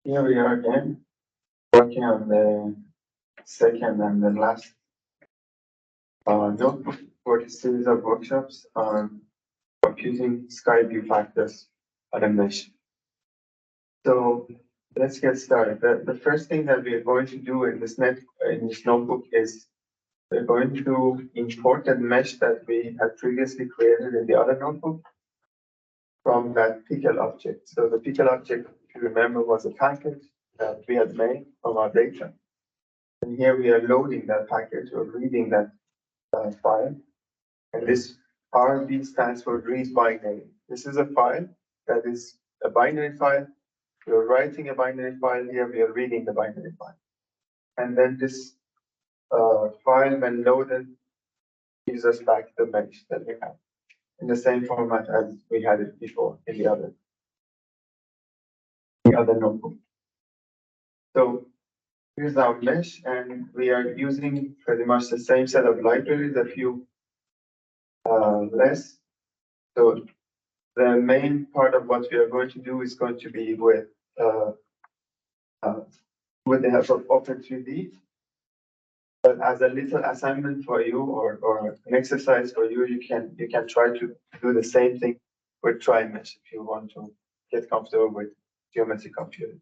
Here we are again, working on the second and the last notebook for this series of workshops on computing sky view factors on a mesh. So let's get started. The first thing that we are going to do in this notebook is we're going to import a mesh that we had previously created in the other notebook from that pickle object. So the pickle object, if you remember, was a package that we had made from our data. And here we are loading that package or reading that file. And this RB stands for read binary. This is a file that is a binary file. We're writing a binary file here, we are reading the binary file. And then this file, when loaded, gives us back the mesh that we have in the same format as we had it before in the other notebook. So here's our mesh, and we are using pretty much the same set of libraries, a few less. So the main part of what we are going to do is going to be with the help of Open3D. But as a little assignment for you or an exercise for you, you can try to do the same thing with TriMesh if you want to get comfortable with geometry computing.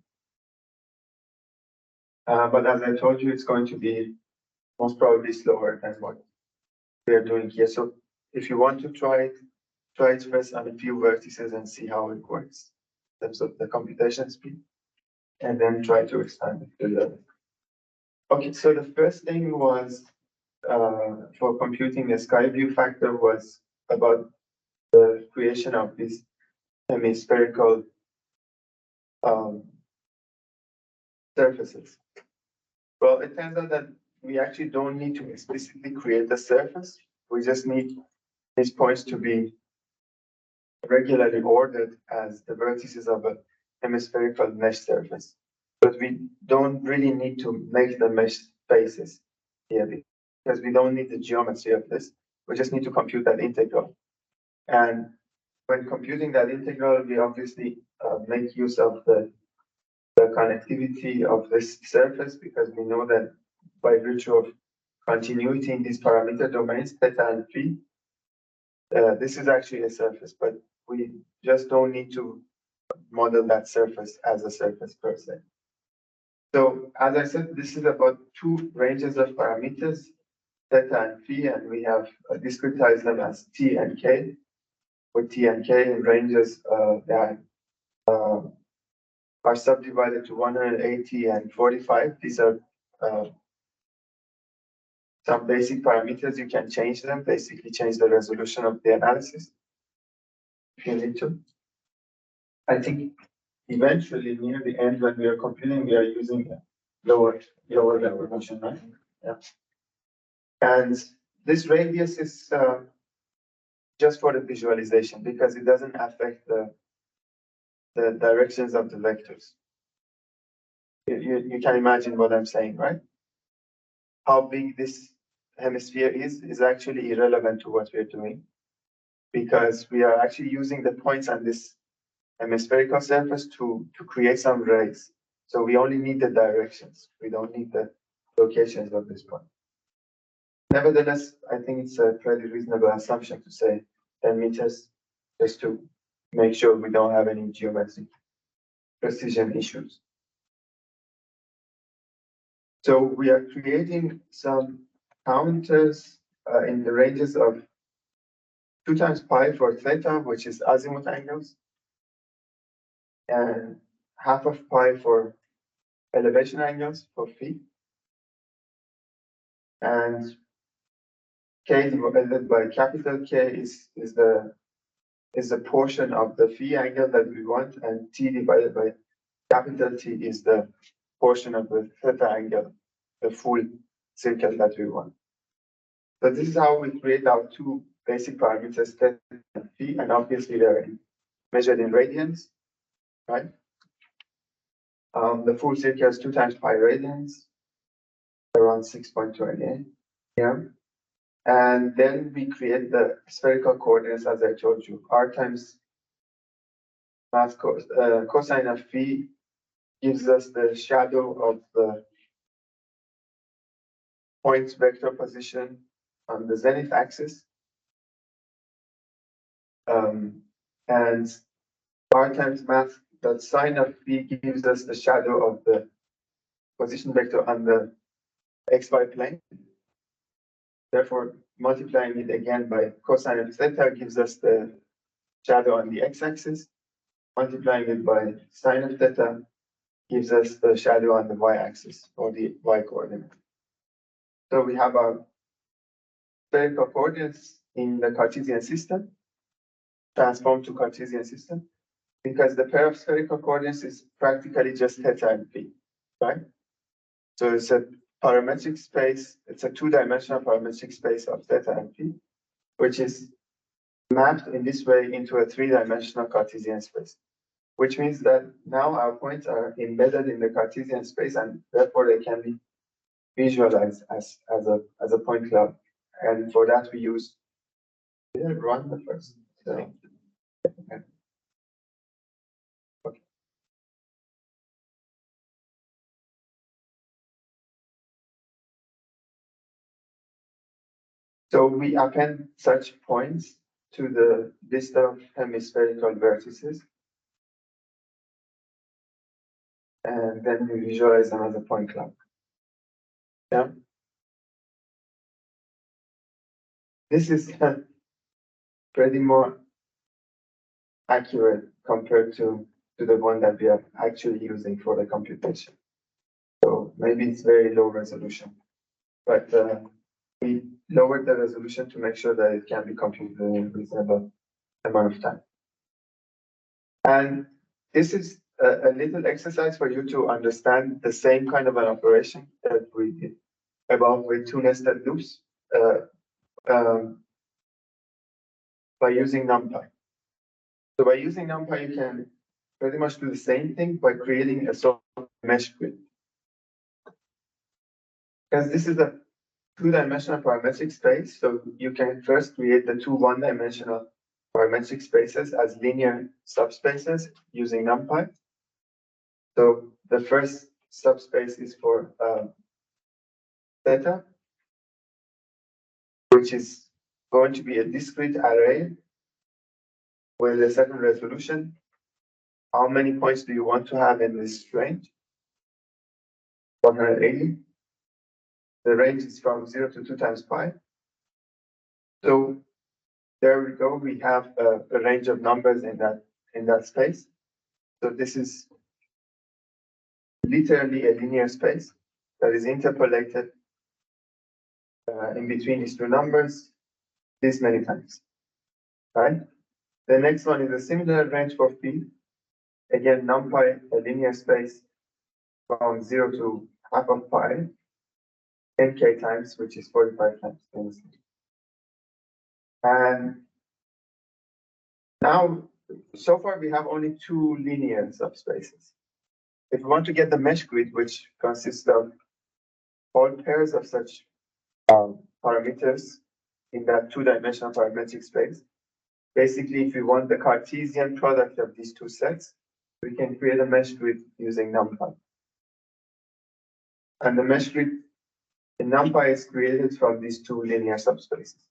But as I told you, it's going to be most probably slower than what we are doing here. So if you want to try it first on a few vertices and see how it works in terms of the computation speed, and then try to expand it to the. Okay, so the first thing was for computing a sky view factor was about the creation of these hemispherical surfaces. Well, it turns out that we actually don't need to explicitly create the surface. We just need these points to be regularly ordered as the vertices of a hemispherical mesh surface. But we don't really need to make the mesh faces here because we don't need the geometry of this. We just need to compute that integral. And when computing that integral, we obviously make use of the connectivity of this surface because we know that by virtue of continuity in these parameter domains, theta and phi, this is actually a surface, but we just don't need to model that surface as a surface per se. So as I said, this is about two ranges of parameters, theta and phi, and we have discretized them as t and k, with t and k in ranges that are subdivided to 180 and 45. These are some basic parameters. You can change them, basically change the resolution of the analysis if you need to. I think eventually near the end when we are computing, we are using a lower resolution, right? Yeah. And this radius is just for the visualization because it doesn't affect the directions of the vectors. You can imagine what I'm saying, right? How big this hemisphere is actually irrelevant to what we're doing because we are actually using the points on this hemispherical surface to create some rays. So we only need the directions. We don't need the locations of this point. Nevertheless, I think it's a pretty reasonable assumption to say 10 meters just to make sure we don't have any geometric precision issues. So we are creating some counters in the ranges of 2 times pi for theta, which is azimuth angles, and half of pi for elevation angles for phi, and k divided by capital K is the portion of the phi angle that we want, and t divided by capital T is the portion of the theta angle, the full circle that we want. So this is how we create our two basic parameters, theta and phi, and obviously they're measured in radians, right? The full circle is 2 times pi radians, around 6.28. Yeah. And then we create the spherical coordinates as I told you, r times math cosine of phi gives us the shadow of the point vector position on the zenith axis. And r times math dot sine of phi gives us the shadow of the position vector on the xy plane. Therefore, multiplying it again by cosine of theta gives us the shadow on the x-axis. Multiplying it by sine of theta gives us the shadow on the y-axis, or the y-coordinate. So we have our spherical coordinates in the Cartesian system, transformed to Cartesian system, because the pair of spherical coordinates is practically just theta and phi, right? So it's a parametric space, it's a two-dimensional parametric space of theta and phi, which is mapped in this way into a three-dimensional Cartesian space, which means that now our points are embedded in the Cartesian space, and therefore they can be visualized as a point cloud. And for that we use, did I run the first? So, okay. So we append such points to the list of hemispherical vertices, and then we visualize them as a point cloud. Yeah. This is pretty more accurate compared to the one that we are actually using for the computation. So maybe it's very low resolution, but we lowered the resolution to make sure that it can be computed in a reasonable amount of time. And this is a little exercise for you to understand the same kind of an operation that we did above with two nested loops by using NumPy. So by using NumPy, you can pretty much do the same thing by creating a sort of mesh grid. Because this is a two-dimensional parametric space, so you can first create the two one-dimensional parametric spaces as linear subspaces using NumPy. So the first subspace is for theta, which is going to be a discrete array with a certain resolution. How many points do you want to have in this range? 180. The range is from 0 to 2 times pi. So there we go. We have a range of numbers in that space. So this is literally a linear space that is interpolated in between these two numbers this many times, right? The next one is a similar range for phi. Again, NumPy, a linear space from 0 to half of pi, nk times, which is 45 times. And now, so far we have only two linear subspaces. If we want to get the mesh grid, which consists of all pairs of such parameters in that two-dimensional parametric space, basically, if we want the Cartesian product of these two sets, we can create a mesh grid using NumPy. And the mesh grid in NumPy is created from these two linear subspaces.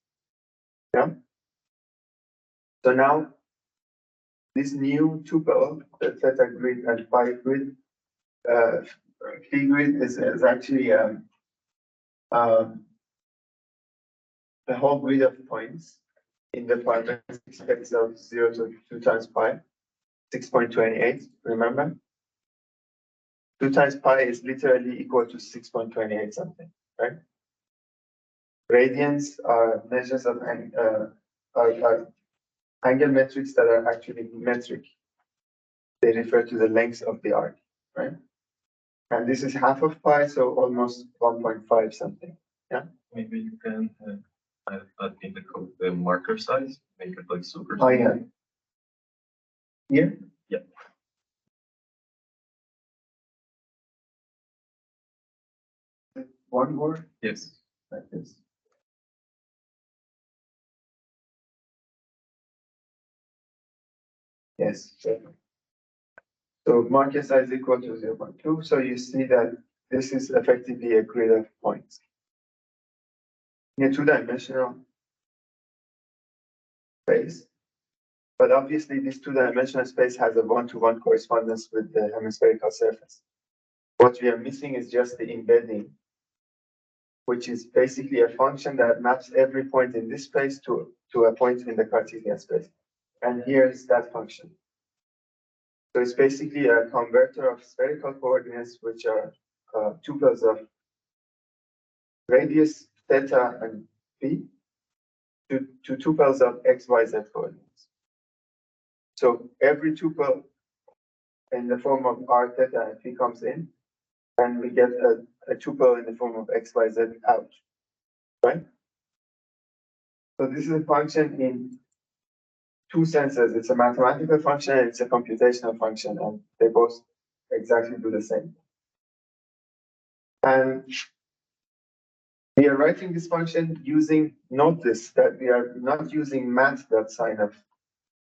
Yeah. So now, this new tuple, the theta grid and phi grid, phi grid is actually the whole grid of points in the parametric space of 0 to 2 times pi, 6.28. Remember, 2 times pi is literally equal to 6.28 something, right? Radians are measures of are angle metrics that are actually metric. They refer to the length of the arc, right? And this is half of pi, so almost 1.5 something. Yeah. Maybe you can add in the code the marker size, make it like super. Oh yeah. Here. Yeah. One more. Yes. Like this. Yes. So marker size equal to 0.2. So you see that this is effectively a grid of points. In a two-dimensional space. But obviously this two-dimensional space has a one-to-one correspondence with the hemispherical surface. What we are missing is just the embedding, which is basically a function that maps every point in this space to a point in the Cartesian space. And here is that function. So it's basically a converter of spherical coordinates, which are tuples of radius, theta, and phi, to tuples of x, y, z coordinates. So every tuple in the form of r, theta, and phi comes in, and we get a tuple in the form of x, y, z out, right? So this is a function in two senses. It's a mathematical function and it's a computational function, and they both exactly do the same. And we are writing this function using, notice that we are not using math.sine of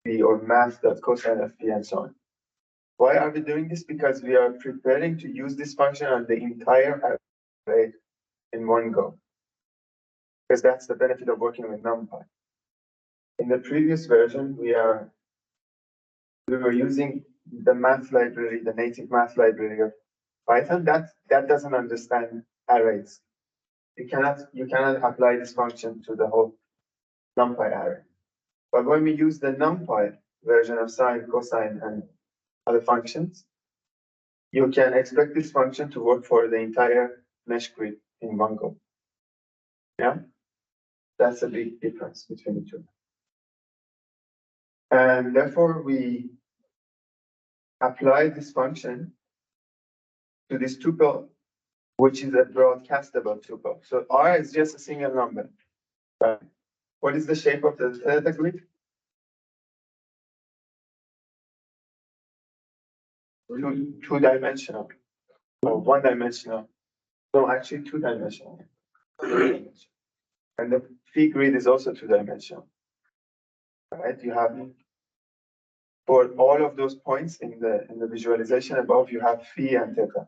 phi or math.cosine of phi and so on. Why are we doing this? Because we are preparing to use this function on the entire array in one go. Because that's the benefit of working with NumPy. In the previous version, we were using the math library, the native math library of Python. That doesn't understand arrays. You cannot apply this function to the whole NumPy array. But when we use the NumPy version of sine, cosine, and other functions, you can expect this function to work for the entire mesh grid in one go. Yeah, that's a big difference between the two. And therefore, we apply this function to this tuple, which is a broadcastable tuple. So R is just a single number. Right? What is the shape of the theta grid? Two-dimensional. Or one-dimensional. No, actually two-dimensional. And the phi grid is also two-dimensional. Right? You have, for all of those points in the visualization above, you have phi and theta.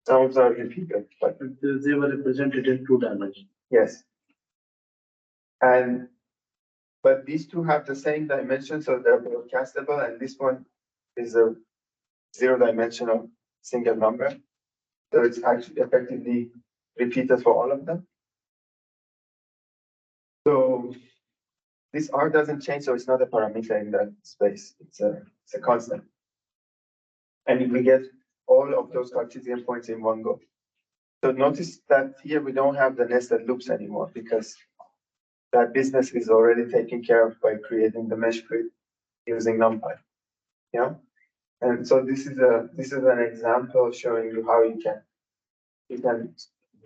Some of them are repeated, but they were represented in two dimensions. yes. But these two have the same dimension, so they're broadcastable, and this one is a zero-dimensional single number. So it's actually effectively repeated for all of them. So this R doesn't change, so it's not a parameter in that space. It's a constant. And we get all of those Cartesian points in one go. So notice that here we don't have the nested loops anymore because that business is already taken care of by creating the mesh grid using NumPy. Yeah. And so this is an example showing you how you can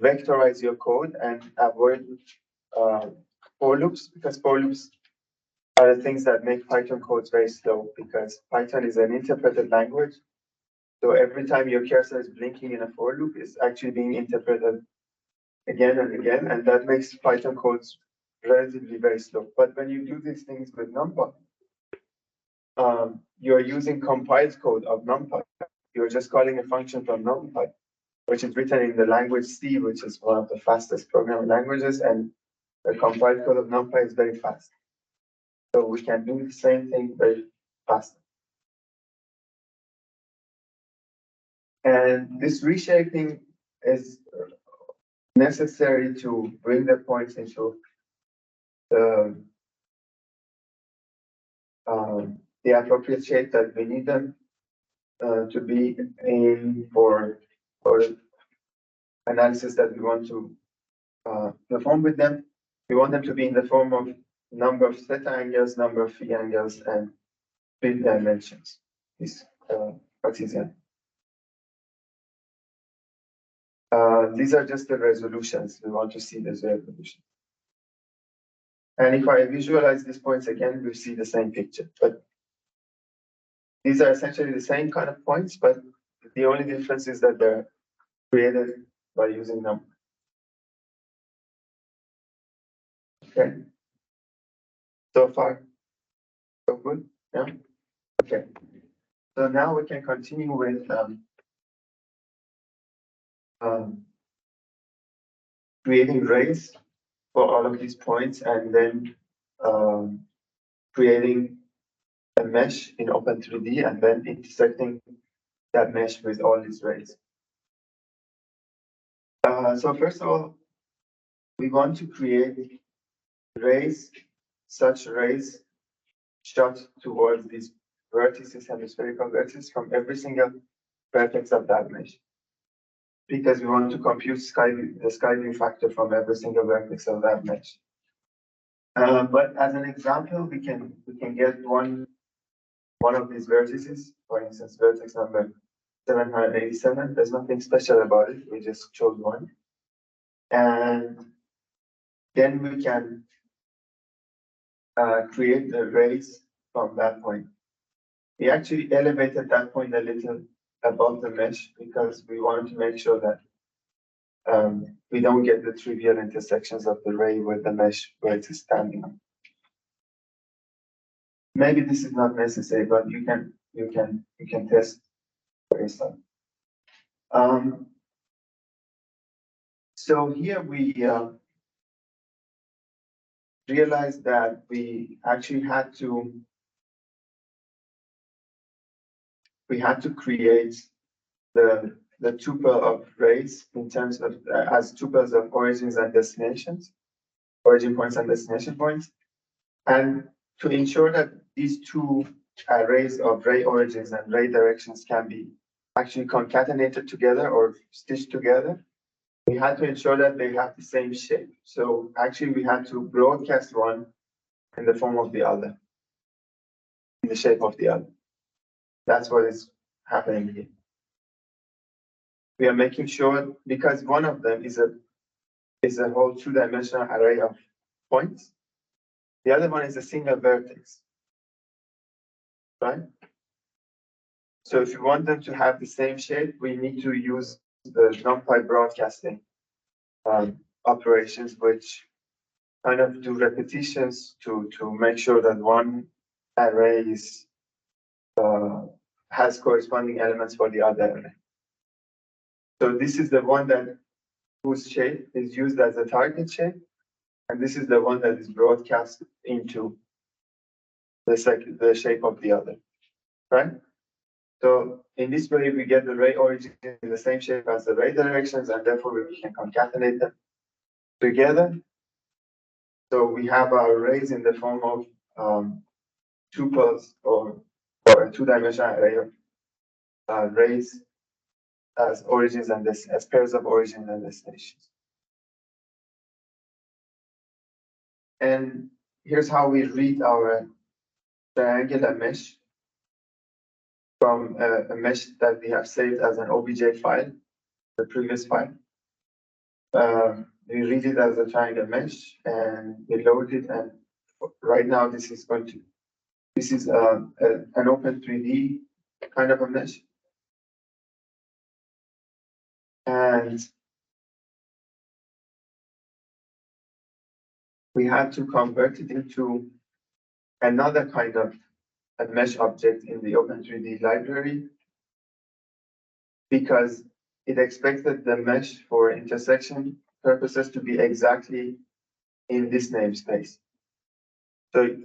vectorize your code and avoid for loops, because for loops are the things that make Python codes very slow, because Python is an interpreted language. So every time your cursor is blinking in a for loop, it's actually being interpreted again and again, and that makes Python codes relatively very slow. But when you do these things with NumPy, you're using compiled code of NumPy. You're just calling a function from NumPy, which is written in the language C, which is one of the fastest programming languages, and the compiled code of NumPy is very fast. So we can do the same thing very fast. And this reshaping is necessary to bring the points into the appropriate shape that we need them to be in for analysis that we want to perform with them. We want them to be in the form of number of theta angles, number of phi angles, and three dimensions. This Cartesian. These are just the resolutions. We want to see this resolution. And if I visualize these points again, we see the same picture. But these are essentially the same kind of points, but the only difference is that they're created by using them. Okay. So far, so good. Yeah. Okay. So now we can continue with creating rays for all of these points and then creating a mesh in Open3D and then intersecting that mesh with all these rays. So first of all, we want to create rays, such rays shot towards these vertices, hemispherical vertices from every single vertex of that mesh. Because we want to compute the sky view factor from every single vertex of that mesh. But as an example, we can get one of these vertices, for instance, vertex number 787. There's nothing special about it. We just chose one. And then we can create the rays from that point. We actually elevated that point a little above the mesh because we want to make sure that we don't get the trivial intersections of the ray with the mesh where it is standing on. Maybe this is not necessary, but you can test for yourself. So here we realized that we actually had to create the tuple of rays in terms of as tuples of origins and destinations, origin points and destination points, and to ensure that these two arrays of ray origins and ray directions can be actually concatenated together or stitched together, we had to ensure that they have the same shape. So actually we had to broadcast one in the form of the other, in the shape of the other. That's what is happening here. We are making sure, because one of them is a whole two-dimensional array of points. The other one is a single vertex, right? So if you want them to have the same shape, we need to use the NumPy broadcasting operations, which kind of do repetitions to make sure that one array is has corresponding elements for the other array. So this is the one that whose shape is used as a target shape, and this is the one that is broadcast into the shape of the other, right? So in this way, we get the ray origin in the same shape as the ray directions, and therefore we can concatenate them together. So we have our rays in the form of tuples or a two-dimensional array of rays as origins and as pairs of origins and destinations. And here's how we read our triangular mesh from a mesh that we have saved as an OBJ file, the previous file. We read it as a triangle mesh and we load it, and right now this is an Open3D kind of a mesh. And we had to convert it into another kind of a mesh object in the Open3D library because it expected the mesh for intersection purposes to be exactly in this namespace. So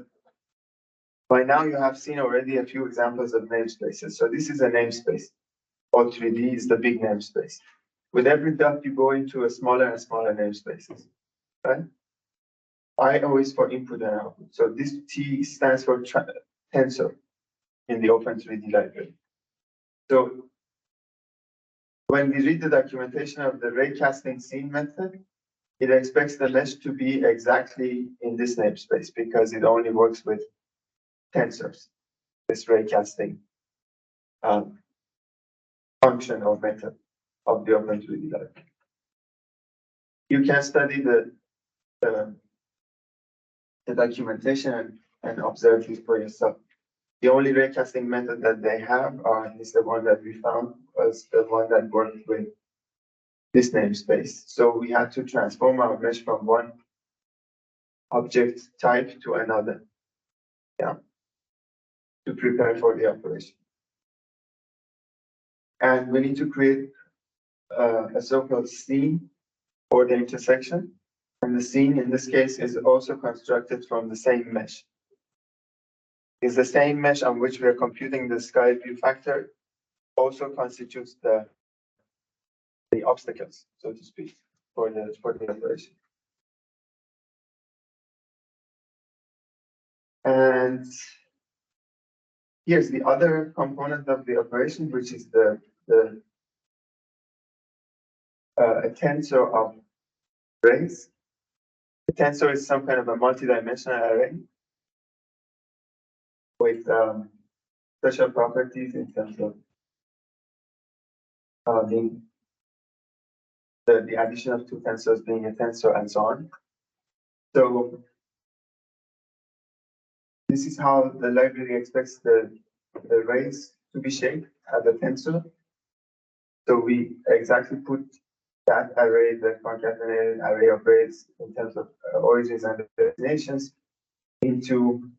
by now you have seen already a few examples of namespaces. So this is a namespace. O3D is the big namespace. With every dot, you go into a smaller and smaller namespaces, right? I is for input and output. So this T stands for tensor in the Open3D library. So when we read the documentation of the raycasting scene method, it expects the mesh to be exactly in this namespace because it only works with tensors, this raycasting function or method of the Open3D library. You can study the documentation and observe this for yourself. The only raycasting method that they have is the one that we found was the one that worked with this namespace. So we had to transform our mesh from one object type to another, yeah, to prepare for the operation. And we need to create a so-called scene for the intersection. And the scene in this case is also constructed from the same mesh. It's the same mesh on which we are computing the sky view factor, also constitutes the obstacles, so to speak, for the operation. And here's the other component of the operation, which is a tensor of rays. The tensor is some kind of a multi-dimensional array with special properties in terms of the addition of two tensors being a tensor and so on. So this is how the library expects the rays to be shaped as a tensor. So we exactly put that array, the concatenated array of rays in terms of origins and destinations, into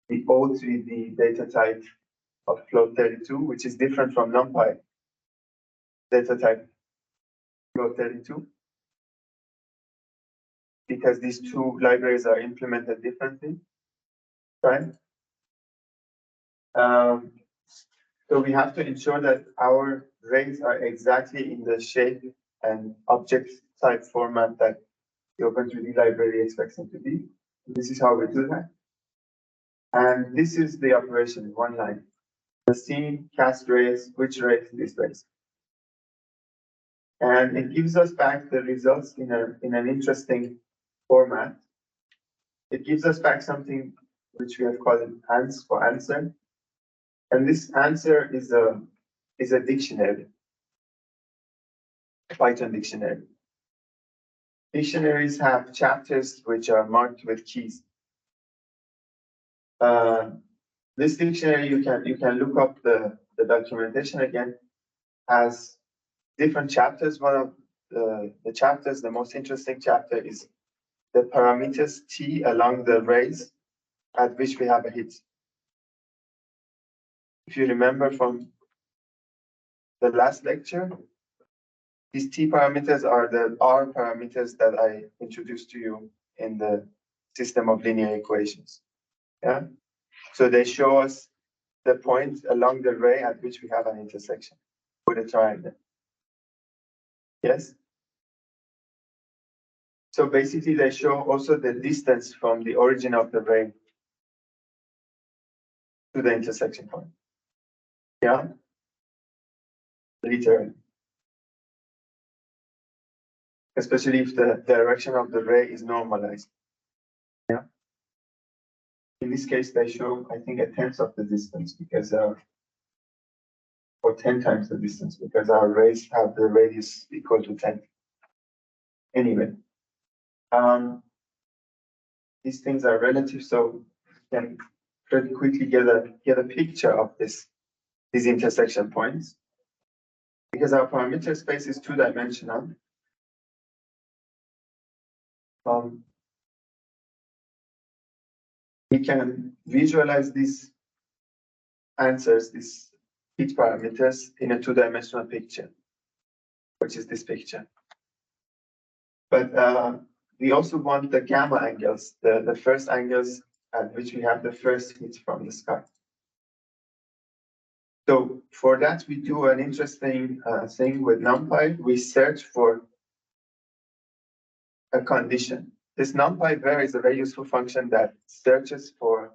the O3D data type of float 32, which is different from NumPy data type float 32, because these two libraries are implemented differently, right? So we have to ensure that our rays are exactly in the shape and object type format that the Open3D library expects them to be. This is how we do that. And this is the operation, one line. The scene, cast rays, which rays, this rays. And it gives us back the results in an interesting format. It gives us back something which we have called ans for answer. And this answer is a dictionary, a Python dictionary. Dictionaries have chapters which are marked with keys. This dictionary, you can look up the documentation again, has different chapters. One of the chapters, the most interesting chapter, is the parameters t along the rays at which we have a hit. If you remember from the last lecture, these t parameters are the r parameters that I introduced to you in the system of linear equations. Yeah, so they show us the point along the ray at which we have an intersection with a triangle. Yes. So basically, they show also the distance from the origin of the ray to the intersection point. Yeah, literally. Especially if the direction of the ray is normalized. Yeah. In this case, they show, I think, a tenth of the distance because or 10 times the distance because our rays have the radius equal to 10. Anyway, these things are relative, so you can pretty quickly get a picture of these intersection points. Because our parameter space is two-dimensional, we can visualize these answers, these heat parameters, in a two-dimensional picture, which is this picture. But we also want the gamma angles, the first angles at which we have the first heat from the sky. So for that, we do an interesting thing with NumPy. We search for a condition. This NumPy is a very useful function that searches for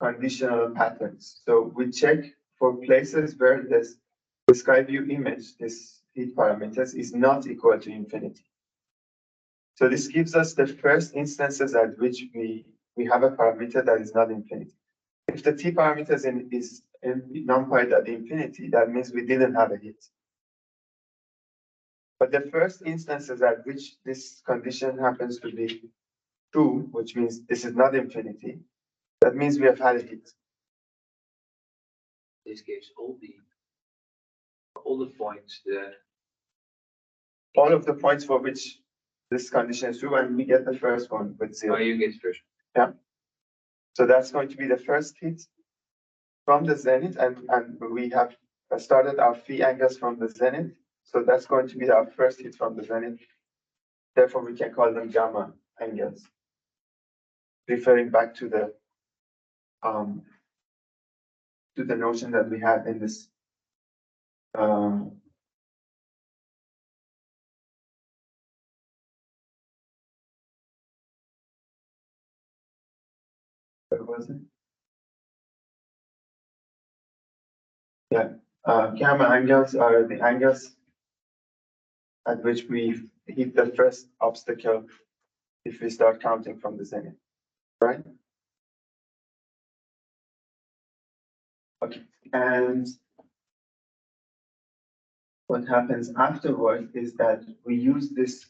conditional patterns. So we check for places where the sky view image, this heat parameters, is not equal to infinity. So this gives us the first instances at which we have a parameter that is not infinity. If the t parameters is in NumPy at infinity, that means we didn't have a hit. But the first instances at which this condition happens to be true, which means this is not infinity, that means we have had a hit. This gives all the points that all of the points for which this condition is true, and we get the first one with 0. Oh, you get first. Yeah. So that's going to be the first hit from the zenith, and we have started our phi angles from the zenith. So that's going to be our first hit from the zenith. Therefore, we can call them gamma angles, referring back to the notion that we had in this where was it? Yeah, gamma angles are the angles at which we hit the first obstacle if we start counting from the zenith, right? Okay, and what happens afterward is that we use this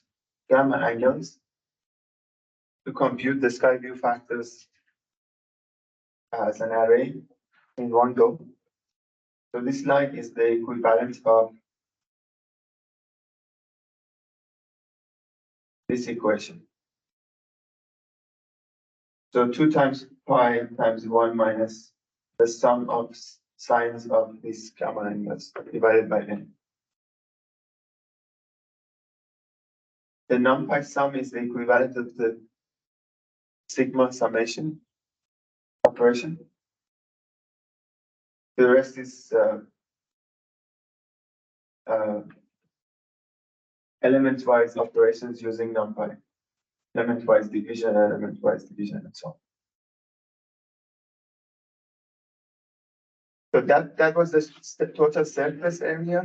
gamma angles to compute the sky view factors as an array in one go. So this line is the equivalent of this equation. So 2 times pi times 1 minus the sum of sines of these gamma angles divided by n. The numpy sum is the equivalent of the sigma summation operation. The rest is element-wise operations using numpy, element-wise division, element-wise division, and so on. So that was the total surface area.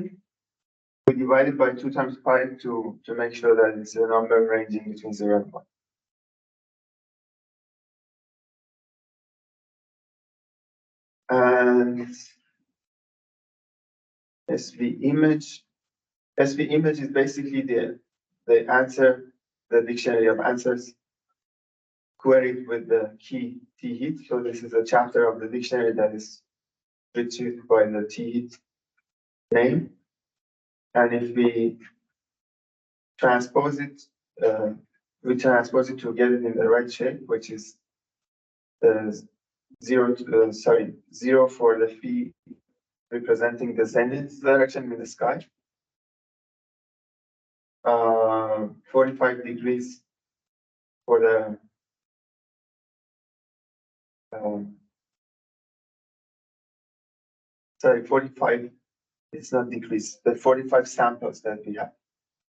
We divided by 2 times pi to make sure that it's a number ranging between 0 and 1. And SV image is basically the answer, the dictionary of answers queried with the key t-hit. So this is a chapter of the dictionary that is retrieved by the t-hit name. And if we transpose it, we transpose it to get it in the right shape, which is zero for the phi representing the zenith direction in the sky. 45 degrees for the sorry, 45, it's not degrees, the 45 samples that we have.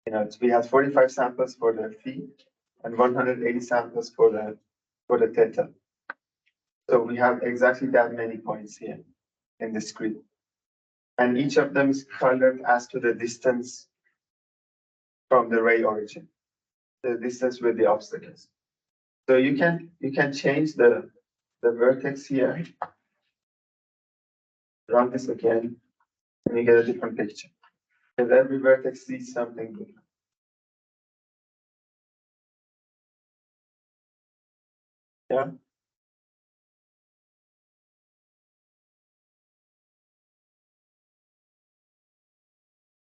You know, we have 45 samples for the phi and 180 samples for the theta. So we have exactly that many points here in the grid. And each of them is colored as to the distance from the ray origin, the distance with the obstacles. So you can change the vertex here, run this again, and you get a different picture. And every vertex sees something different. Yeah.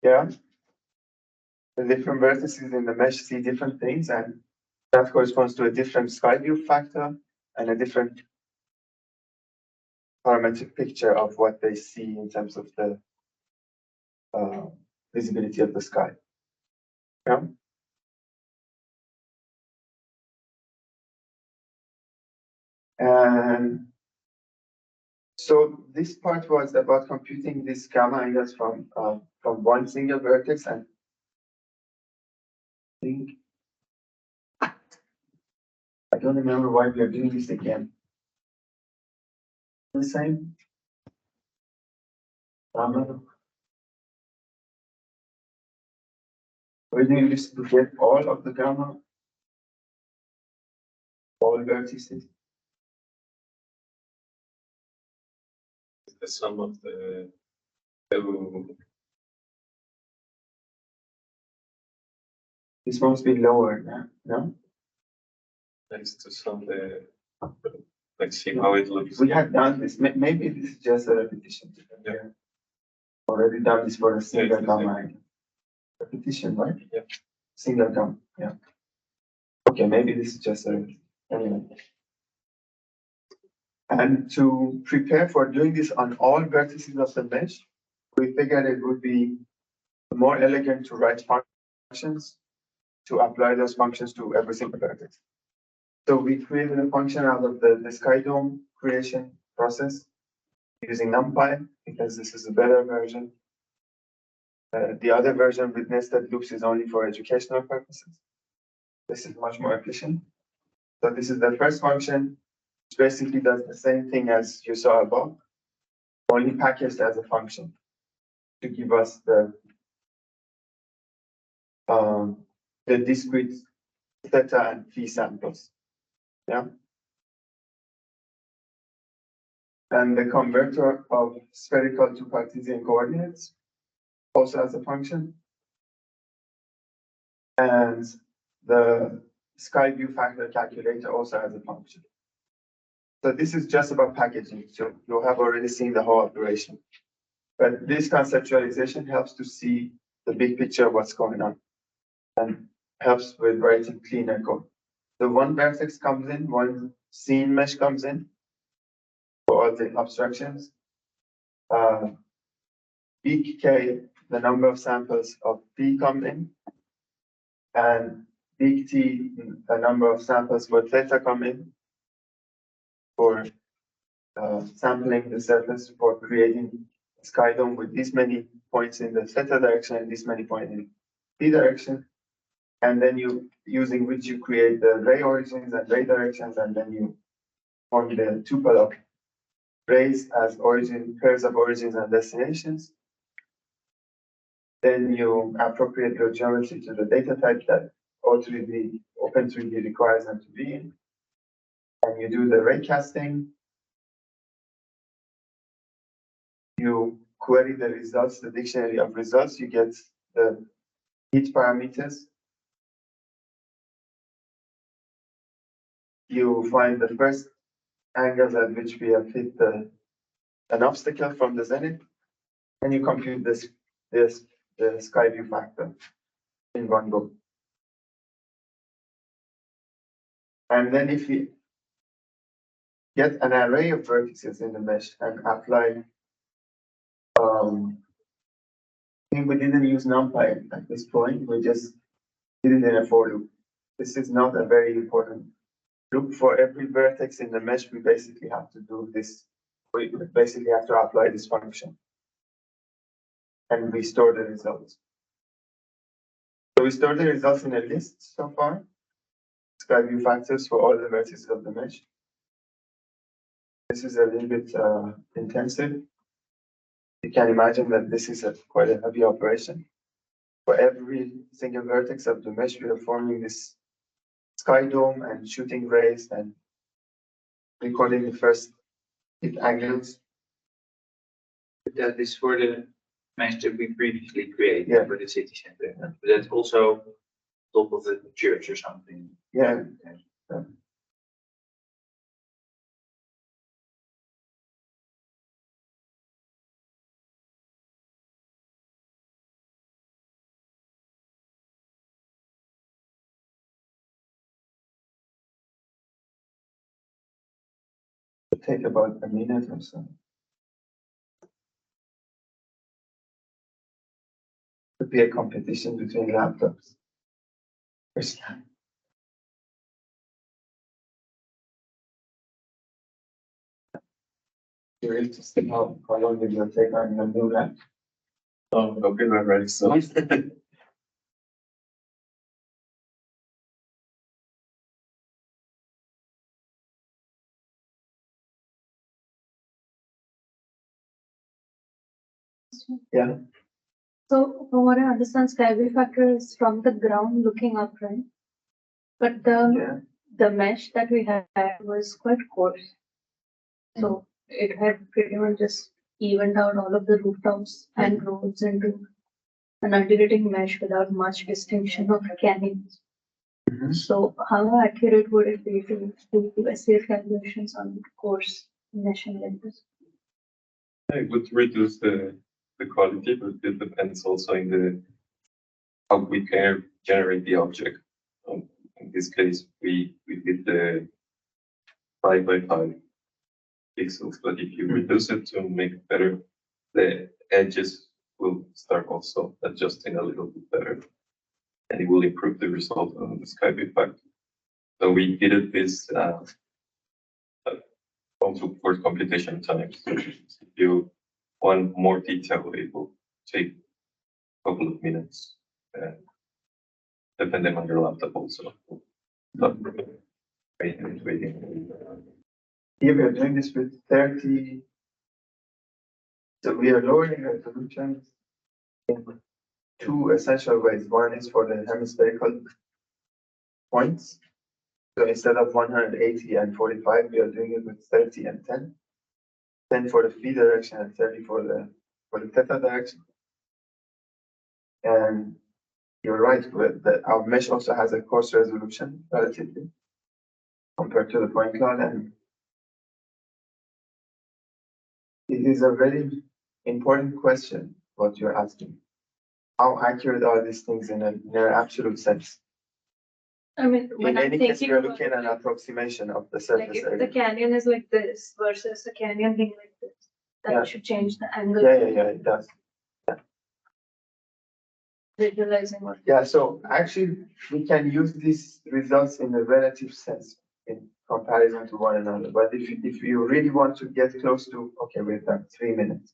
Yeah. The different vertices in the mesh see different things, and that corresponds to a different sky view factor and a different parametric picture of what they see in terms of the visibility of the sky. Yeah. And so this part was about computing these gamma angles from one single vertex, and I think I don't remember why we are doing this again. The same. We're doing this to get all of the gamma, all vertices. The sum of the two. This must be lower now, no? Next to sum the. Let's see how it looks. We had done this. Maybe this is just a repetition. Yeah. Already done this for a single it's gamma angle. Repetition, right? Yeah. Single gamma. Yeah. Okay, maybe this is just a anyway. And to prepare for doing this on all vertices of the mesh, we figured it would be more elegant to write functions to apply those functions to every single vertex. So we created a function out of the sky dome creation process using NumPy because this is a better version. The other version with nested loops is only for educational purposes. This is much more efficient. So this is the first function, which basically does the same thing as you saw above, only packaged as a function to give us the discrete theta and phi samples. Yeah. And the converter of spherical to Cartesian coordinates also as a function. And the sky view factor calculator also has a function. So this is just about packaging. So you have already seen the whole operation. But this conceptualization helps to see the big picture of what's going on and helps with writing cleaner code. So one vertex comes in, one scene mesh comes in for all the abstractions. Big K, the number of samples of P come in, and big T, the number of samples for theta come in for sampling the surface for creating a sky dome with this many points in the theta direction and this many points in P direction. And then you using which you create the ray origins and ray directions, and then you form the tuple of rays as origin pairs of origins and destinations. Then you appropriate your geometry to the data type that O3D, Open3D requires them to be in. And you do the ray casting. You query the results, the dictionary of results, you get the heat parameters. You find the first angles at which we have hit an obstacle from the zenith, and you compute the sky view factor in one go. And then if we get an array of vertices in the mesh and apply, I think we didn't use NumPy at this point, we just did it in a for loop. This is not a very important loop. For every vertex in the mesh, we basically have to do this. We basically have to apply this function and we store the results. So we store the results in a list so far. Sky view factors for all the vertices of the mesh. This is a little bit intensive. You can imagine that this is quite a heavy operation. For every single vertex of the mesh, we are forming this sky dome and shooting rays and recording the first hit angles. That is for the mesh that we previously created Yeah. for the city center. But that's also top of the church or something. Yeah. Take about a minute or so. Could be a competition between laptops. First time. Curious to see how long it will take on your new lap. Oh, okay, we're ready. So Yeah. So from what I understand, sky view factor is from the ground looking up, right? But Yeah. the mesh that we had was quite coarse. So it had pretty much just evened out all of the rooftops and roads into an undulating mesh without much distinction of canyons. Mhm. So how accurate would it be to do SCF calculations on coarse meshing like this? it would reduce the quality, but it depends also in the how we can generate the object. In this case, we did the 5 by 5 pixels, but if you reduce it to make it better, the edges will start also adjusting a little bit better, and it will improve the result on the sky view factor. So we did this also for computation time. So if you want more detail, it will take a couple of minutes, depending on your laptop also. Not waiting. Here we are doing this with 30. So we are lowering the resolution in two essential ways. One is for the hemispherical points. So instead of 180 and 45, we are doing it with 30 and 10. 10 for the phi direction and 30 for the theta direction. And you're right, our mesh also has a coarse resolution relatively compared to the point cloud, and it is a very important question what you're asking. How accurate are these things in an absolute sense? I mean, In when I'm any case, thinking we are about looking at an approximation of the like surface if the area. canyon is like this versus a canyon being like this, that Yeah. should change the angle. Yeah, it does. Visualizing what. Yeah, so actually, we can use these results in a relative sense in comparison to one another. But if you really want to get close to, okay, we've done 3 minutes.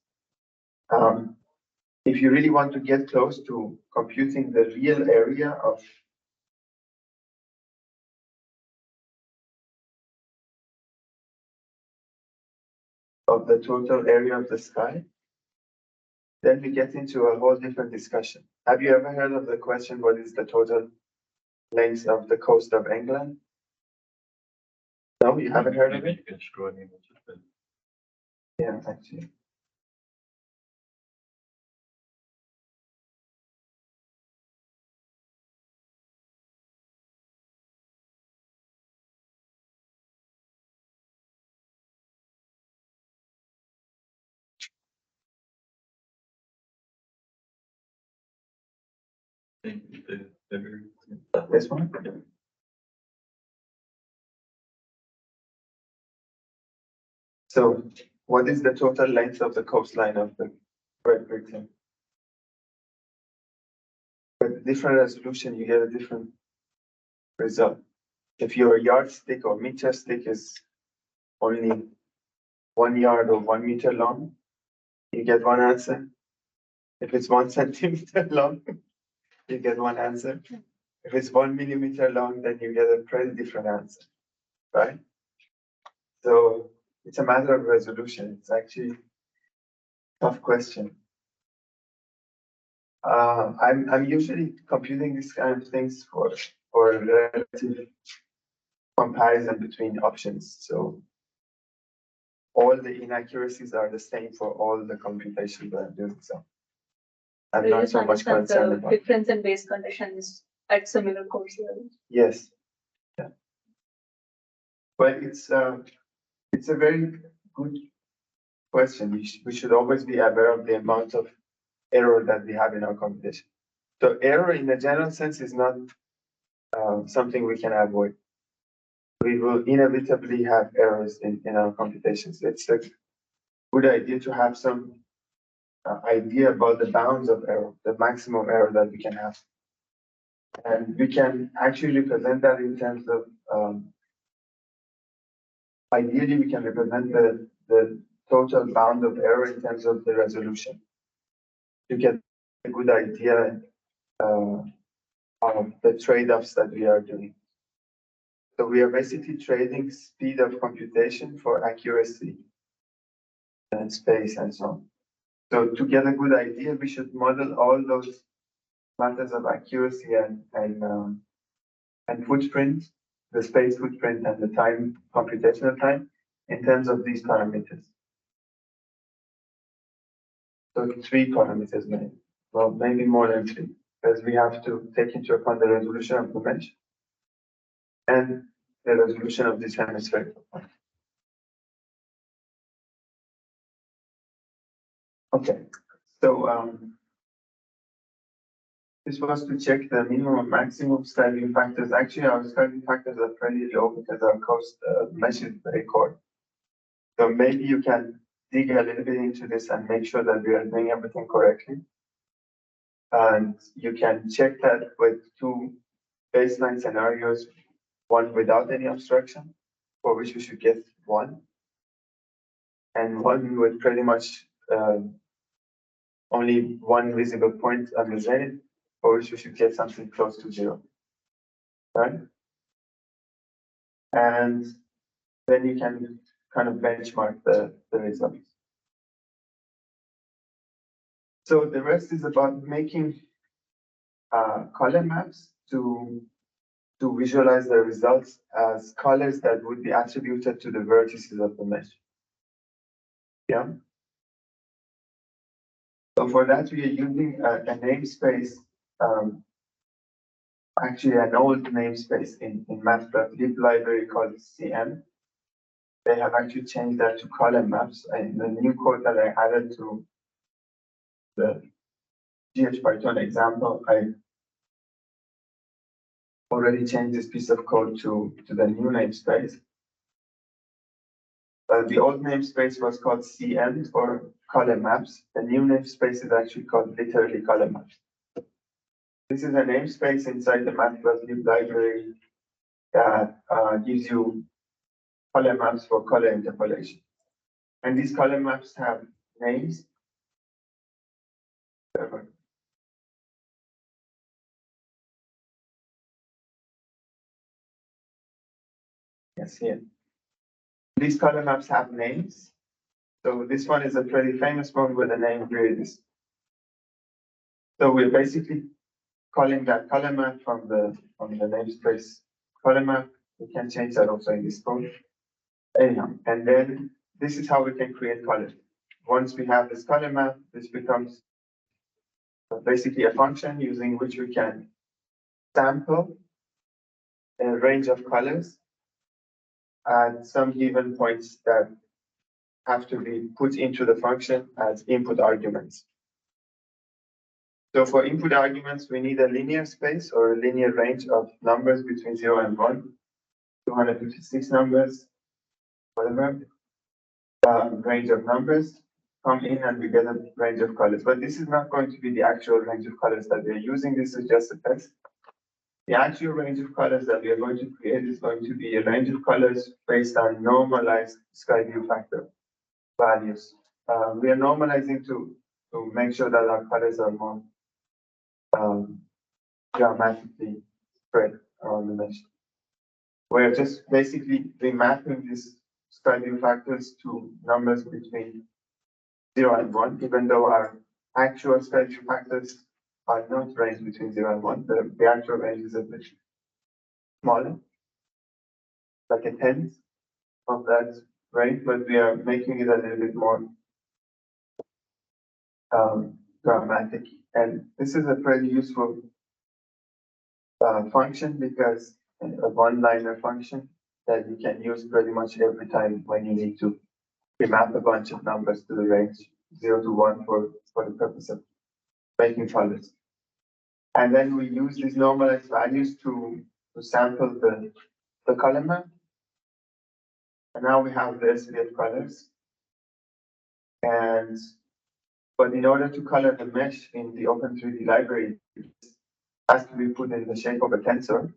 If you really want to get close to computing the real area of the total area of the sky, then we get into a whole different discussion. Have you ever heard of the question, what is the total length of the coast of England? No, you haven't heard of Maybe it? you can show an image of it. Yeah, actually. This one? So what is the total length of the coastline of the Great Britain? With different resolution, you get a different result. If your yardstick or meter stick is only 1 yard or 1 meter long, you get one answer. If it's 1 centimeter long, you get one answer. If it's 1 millimeter long, then you get a pretty different answer, right? So it's a matter of resolution. It's actually a tough question. I'm usually computing these kind of things for relative comparison between options. So all the inaccuracies are the same for all the computations that I'm doing. So I'm You not just so much understand concerned the about. difference in base conditions at similar course levels. Yes. Yeah. But it's a very good question. We should always be aware of the amount of error that we have in our computation. So error in the general sense is not something we can avoid. We will inevitably have errors in our computations. It's a good idea to have some idea about the bounds of error, the maximum error that we can have. And we can actually represent that in terms of, ideally, we can represent the total bound of error in terms of the resolution. To get a good idea of the trade-offs that we are doing. So we are basically trading speed of computation for accuracy and space and so on. So to get a good idea, we should model all those matters of accuracy and footprint, the space footprint and the time, computational time, in terms of these parameters. So 3 parameters maybe, well, maybe more than 3, because we have to take into account the resolution of the mesh and the resolution of this hemispherical point. Okay, so this was to check the minimum and maximum scaling factors. Actually, our scaling factors are pretty low because our cost mesh is very core. So maybe you can dig a little bit into this and make sure that we are doing everything correctly. And you can check that with two baseline scenarios, one without any obstruction, for which we should get 1, and one with pretty much only one visible point on the zenith, for which we should get something close to 0, right? And then you can kind of benchmark the results. So the rest is about making color maps to visualize the results as colors that would be attributed to the vertices of the mesh. Yeah. So for that, we are using a namespace, actually an old namespace in Matplotlib library called CM. They have actually changed that to color maps, and the new code that I added to the Geospatial example, I already changed this piece of code to the new namespace. The old namespace was called CM for color maps. The new namespace is actually called literally color maps. This is a namespace inside the Matplotlib library that gives you color maps for color interpolation. And these color maps have names. Yes, here. These color maps have names. So this one is a pretty famous one with the name Grid. So we're basically calling that color map from the namespace color map. We can change that also in this code. Anyhow, and then this is how we can create colors. Once we have this color map, this becomes basically a function using which we can sample a range of colors at some given points that have to be put into the function as input arguments. So for input arguments, we need a linear space or a linear range of numbers between 0 and 1, 256 numbers, whatever, range of numbers come in and we get a range of colors. But this is not going to be the actual range of colors that we're using. This is just a test. The actual range of colors that we are going to create is going to be a range of colors based on normalized sky view factor values. We are normalizing to make sure that our colors are more geometrically spread around the mesh. We're just basically remapping these sky view factors to numbers between 0 and 1, even though our actual sky view factors are not ranged between 0 and 1. The actual range is a bit smaller, like a tenth of that range, but we are making it a little bit more dramatic. And this is a pretty useful function because a one-liner function that you can use pretty much every time when you need to remap a bunch of numbers to the range 0 to 1 for the purpose of making colors. And then we use these normalized values to sample the color map. And now we have the SVF colors. But in order to color the mesh in the Open3D library, it has to be put in the shape of a tensor,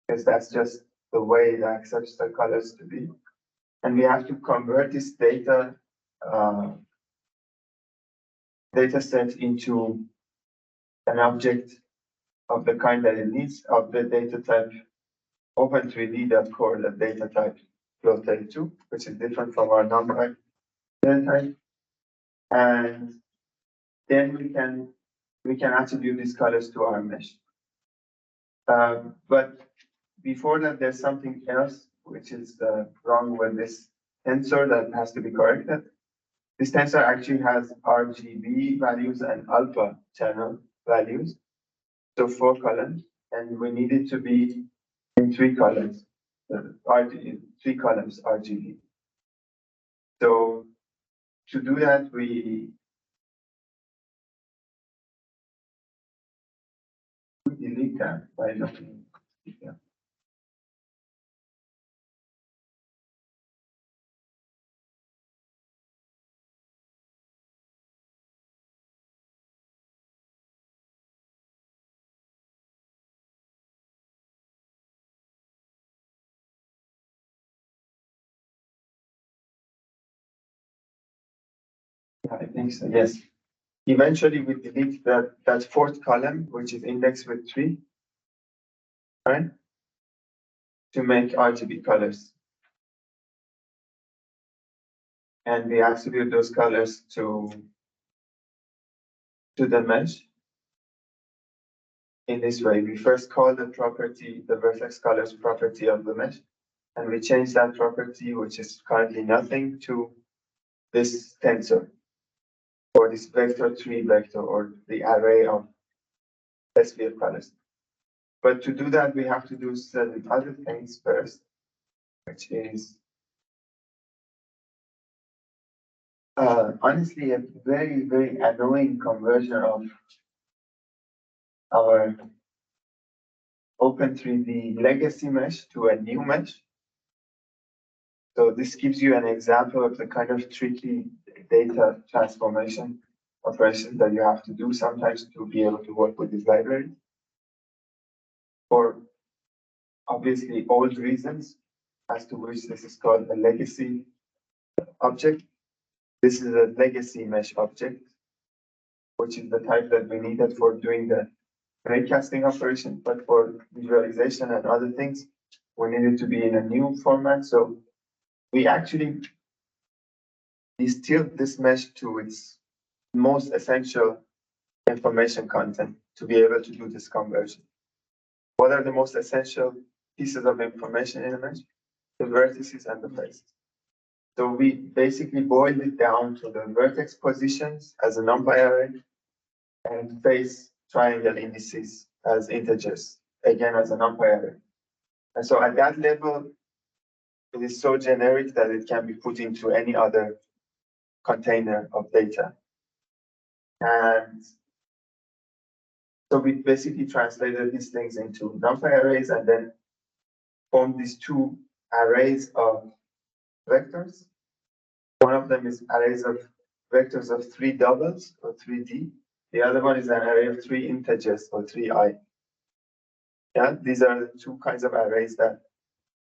because that's just the way it accepts the colors to be. And we have to convert this data set into an object of the kind that it needs of the data type open3d.core.data type float32, which is different from our normal data type. And then we can attribute these colors to our mesh. But before that, there's something else which is wrong with this tensor that has to be corrected. This tensor actually has RGB values and alpha channel values, so 4 columns, and we need it to be in 3 columns, 3 columns RGB. So to do that, we delete that by looking. Yeah. I think so, yes. Eventually, we delete that fourth column, which is indexed with 3, right? To make RGB colors. And we attribute those colors to the mesh. In this way, we first call the property, the vertex colors property of the mesh, and we change that property, which is currently nothing, to this tensor, or this vector 3 vector, or the array of SVF colors. But to do that, we have to do certain other things first, which is honestly a very, very annoying conversion of our Open3D legacy mesh to a new mesh. So this gives you an example of the kind of tricky data transformation operations that you have to do sometimes to be able to work with this library. For obviously old reasons, as to which this is called a legacy object. This is a legacy mesh object, which is the type that we needed for doing the raycasting operation, but for visualization and other things, we needed to be in a new format. So we actually distilled this mesh to its most essential information content to be able to do this conversion. What are the most essential pieces of information in a mesh? The vertices and the faces. So we basically boiled it down to the vertex positions as a numpy array and face triangle indices as integers, again as a numpy array. And so at that level, it is so generic that it can be put into any other container of data. And so we basically translated these things into numpy arrays and then formed these two arrays of vectors. One of them is arrays of vectors of 3 doubles or 3D. The other one is an array of 3 integers or 3i. Yeah, these are the two kinds of arrays that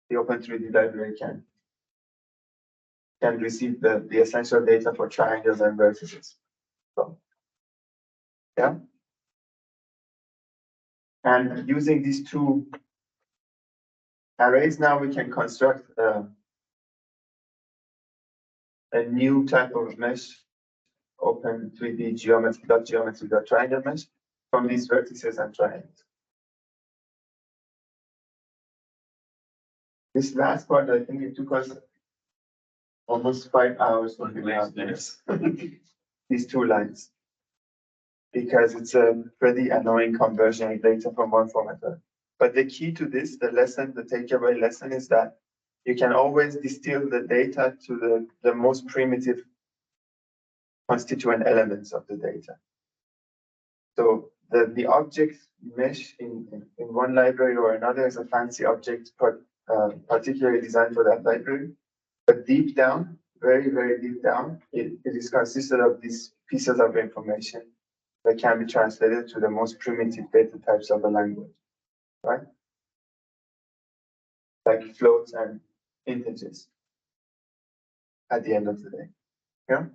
the Open3D library can receive the essential data for triangles and vertices. So, yeah. And using these two arrays, now we can construct a new type of mesh, Open3D geometry.triangle mesh from these vertices and triangles. This last part, I think it took us almost 5 hours working out this. These two lines, because it's a pretty annoying conversion of data from one format to another. But the key to this, the lesson, the takeaway lesson is that you can always distill the data to the most primitive constituent elements of the data. So the object mesh in one library or another is a fancy object, particularly designed for that library. But deep down, very, very deep down, it is consisted of these pieces of information that can be translated to the most primitive data types of a language, right? Like floats and integers at the end of the day. Yeah.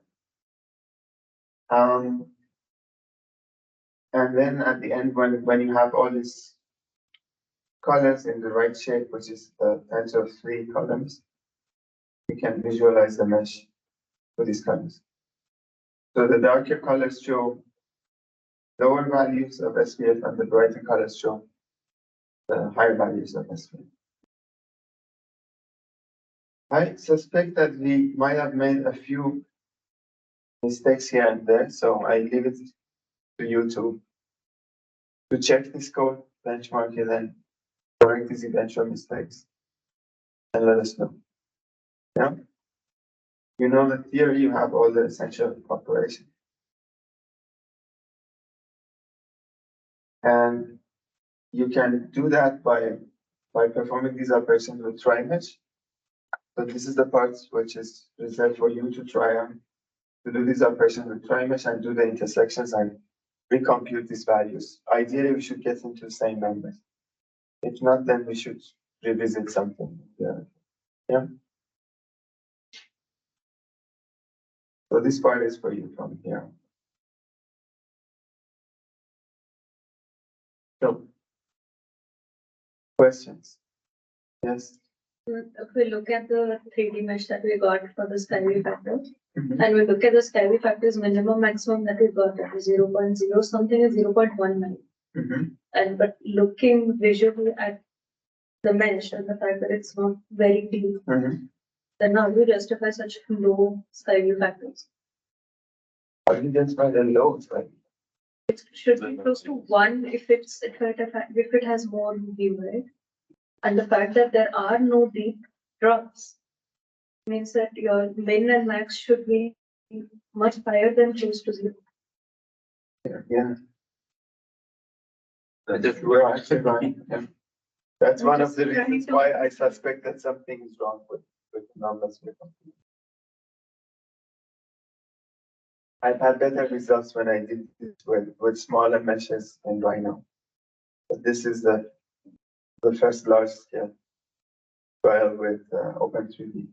And then at the end, when you have all these colors in the right shape, which is the tensor of 3 columns, you can visualize the mesh for these colors. So the darker colors show lower values of SVF and the brighter colors show the higher values of SVF. I suspect that we might have made a few mistakes here and there, so I leave it to you to check this code, benchmark it, and correct these eventual mistakes, and let us know. Yeah, you know the theory, you have all the essential operations. And you can do that by performing these operations with try mesh. So this is the part which is reserved for you to try on, to do these operations with try mesh and do the intersections and recompute these values. Ideally, we should get into the same numbers. If not, then we should revisit something. Yeah. So this part is for you from here. So, questions? Yes? If we look at the 3D mesh that we got for the Skyway factor, Mhm. and we look at the Skyway factor's minimum maximum that we got, that is 0.0 something is 0.19. Mhm. And but looking visually at the mesh and the fact that it's not very deep, Mhm. then how do you justify such low Skyway factors? I think that's why the low, right? It should be close to 1 if it has more view, right? And the fact that there are no deep drops means that your min and max should be much higher than close to 0. Yeah. That's You're actually right. Yeah. That's I'm one of just the trying reasons to- why I suspect that something is wrong with the numbers we're computing. I've had better results when I did this with smaller meshes than Rhino. But this is the first large scale trial with Open3D.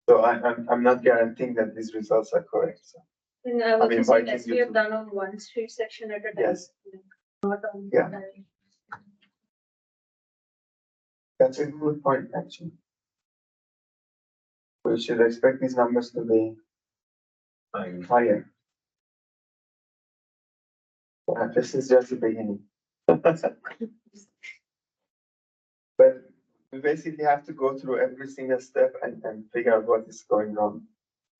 So I'm not guaranteeing that these results are correct. So, And I was I'm just saying inviting that you we have to- done on one street section at a time. Yes. Not on. Yeah. That's a good point, actually. We should expect these numbers to be higher. This is just the beginning. But we basically have to go through every single step and figure out what is going on.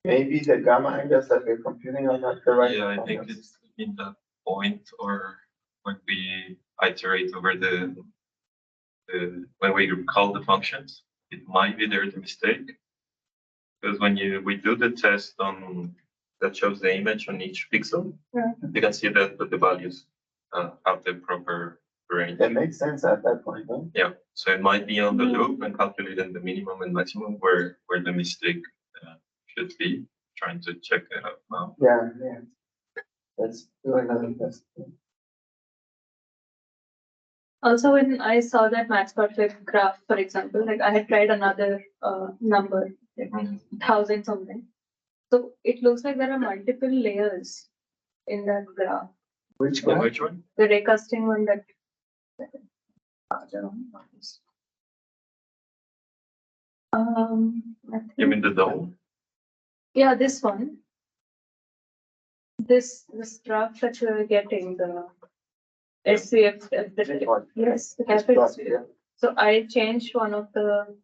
Maybe the gamma angles that we're computing are not the right. Yeah, I think angles. it's in that point or when we iterate over when we call the functions, it might be there the mistake. Because when we do the test on that shows the image on each pixel, Yeah. you can see that the values have the proper range. That makes sense at that point, huh? Yeah, so it might be on the Mm. loop and calculating the minimum and maximum where the mistake should be. Trying to check that out now. Yeah, yeah. Let's do another test. Also, when I saw that match.fit graph, for example, like I had tried another number, like 1,000 something. So it looks like there are multiple layers in that graph. Which Yeah, one? which one? The raycasting one that. I don't know. I You think- mean the dome? Yeah, this one. This graph that you're getting, the SCF. This one. Yes, the This capital plot, SCF. yeah. So I changed one of the.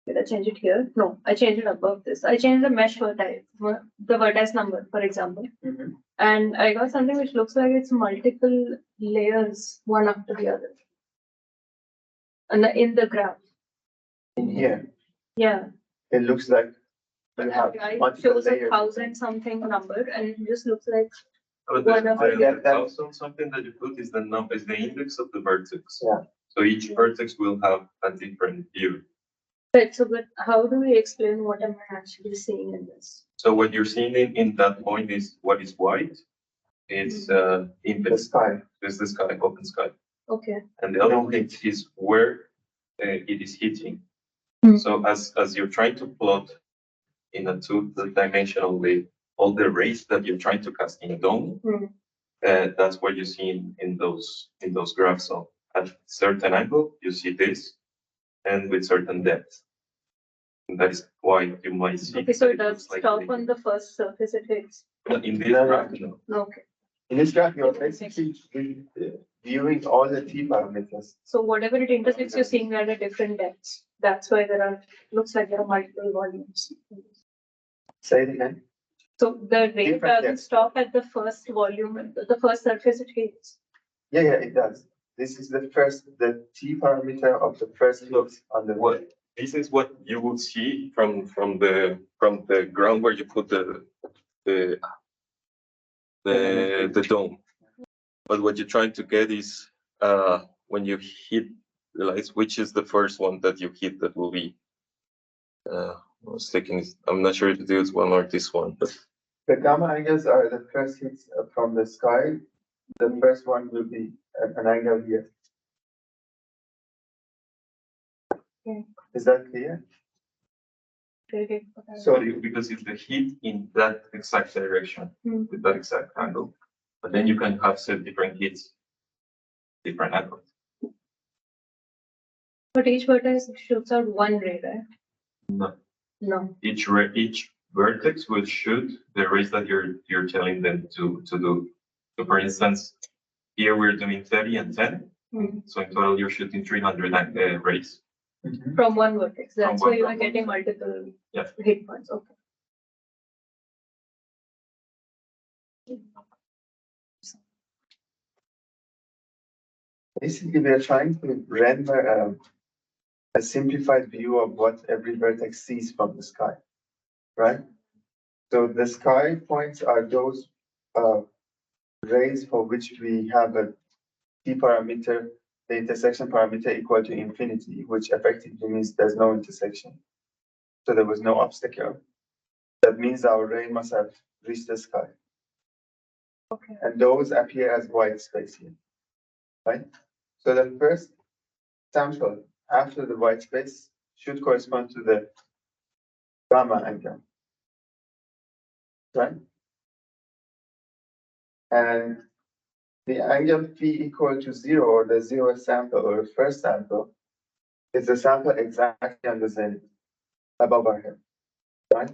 Did I change it here? No, I changed it above this. I changed the mesh vertex, the vertex number, for example. Mhm. And I got something which looks like it's multiple layers, one after the other. And in the graph, In here, yeah. it looks like you have I multiple chose layers. 1,000 something number and it just looks like, Oh, One of I the get that. 1,000 something that you put is is the index of the vertex. Yeah. So each vertex will have a different view. right, so but how do we explain what am I actually seeing in this? So what you're seeing in that point is what is white. It's The infinite. sky. There's the sky, open sky. Okay. And the other one is where it is hitting. So as you're trying to plot in a two-dimensional way, all the rays that you're trying to cast in a dome, Hmm. that's what you see in those graphs. So at certain angle, you see this, and with certain depth. And that is why you might see. Okay, so that it does looks like stop on the first surface it hits. In this No, no. graph, no. Okay. In this graph, you're basically viewing all the T parameters. So whatever it intersects, you're seeing at a different depths. That's why looks like there are multiple volumes. Say it again. So the ray Different doesn't depths. stop at the first volume, the first surface it hits. Yeah, it does. This is the T parameter of the first look on the What this is what you will see from the ground where you put the dome. But what you're trying to get is when you hit the lights, which is the first one that you hit that will be I was thinking, I'm not sure if this one or this one, but The gamma angles are the first hits from the sky. The first one will be an angle here. Okay. Is that clear? gradient for that. So Because it's the heat in that exact direction Hmm. with that exact angle. But then you can have set different heats, different angles. But each vertex shoots out one ray, right? No. No. Each vertex will shoot the rays that you're telling them to do. So for instance, here we're doing 30 and 10. Hmm. So in total, you're shooting 300 rays. From one vertex. That's From why you one are getting vertex. multiple Yeah. hit points. Okay. basically, we are trying to render a simplified view of what every vertex sees from the sky, right? So the sky points are those rays for which we have a t parameter, the intersection parameter equal to infinity, which effectively means there's no intersection. So there was no obstacle. That means our ray must have reached the sky. Okay. And those appear as white space here, right? So the first sample after the white space should correspond to the gamma angle, right? And the angle phi equal to 0, or the 0th sample, or the first sample, is the sample exactly on the zenith, above our head, right?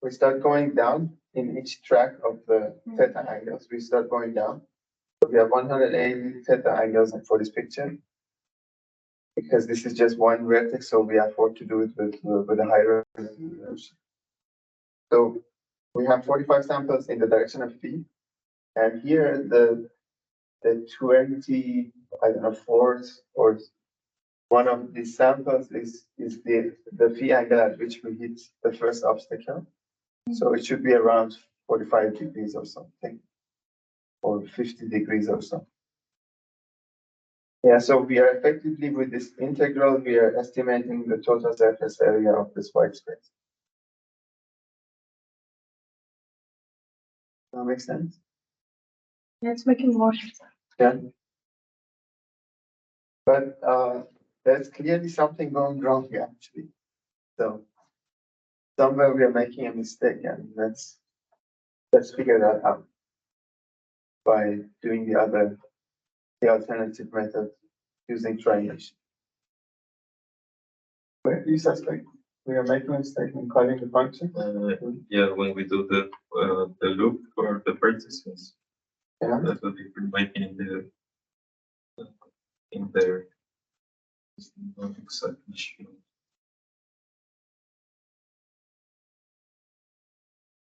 We start going down in each track of the theta angles. We start going down. So we have 180 theta angles for this picture. Because this is just one vertex, so we afford to do it with a higher resolution. So we have 45 samples in the direction of phi. And here the 20, I don't know, fourth or one of these samples is the phi angle at which we hit the first obstacle. So it should be around 45 degrees or something, or 50 degrees or so. Yeah, so we are effectively with this integral, we are estimating the total surface area of this white space. That makes sense? It's making more sense. Yeah. But there's clearly something going wrong here, actually. So somewhere we are making a mistake, and let's figure that out by doing the alternative method using triangulation. Where do you suspect we are making a mistake in calling the function? Yeah, when we do the loop for the vertices, Yeah. that's what we might be in there. It's not exactly sure.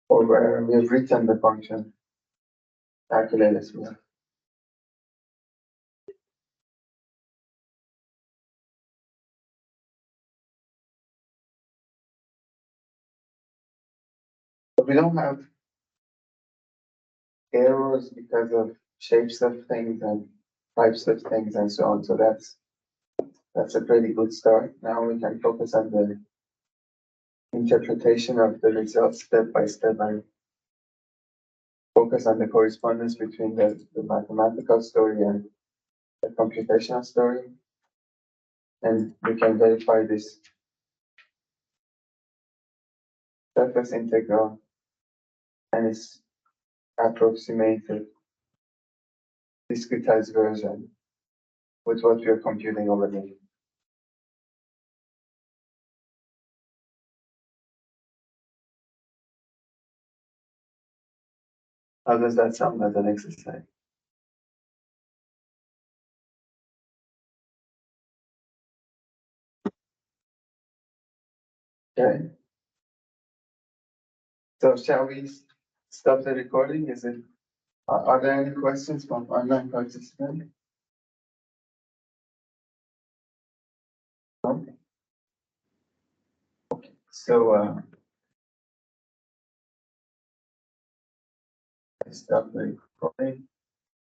Or where we have written the function calculate as well. But we don't have errors because of shapes of things and types of things and so on. So that's a pretty good start. Now we can focus on the interpretation of the results step by step and focus on the correspondence between the mathematical story and the computational story. And we can verify this surface integral and its approximated discretized version with what we are computing over there. How does that sound as an exercise? Okay. So shall we stop the recording? Are there any questions from online participants? No? Okay. So I stop the recording.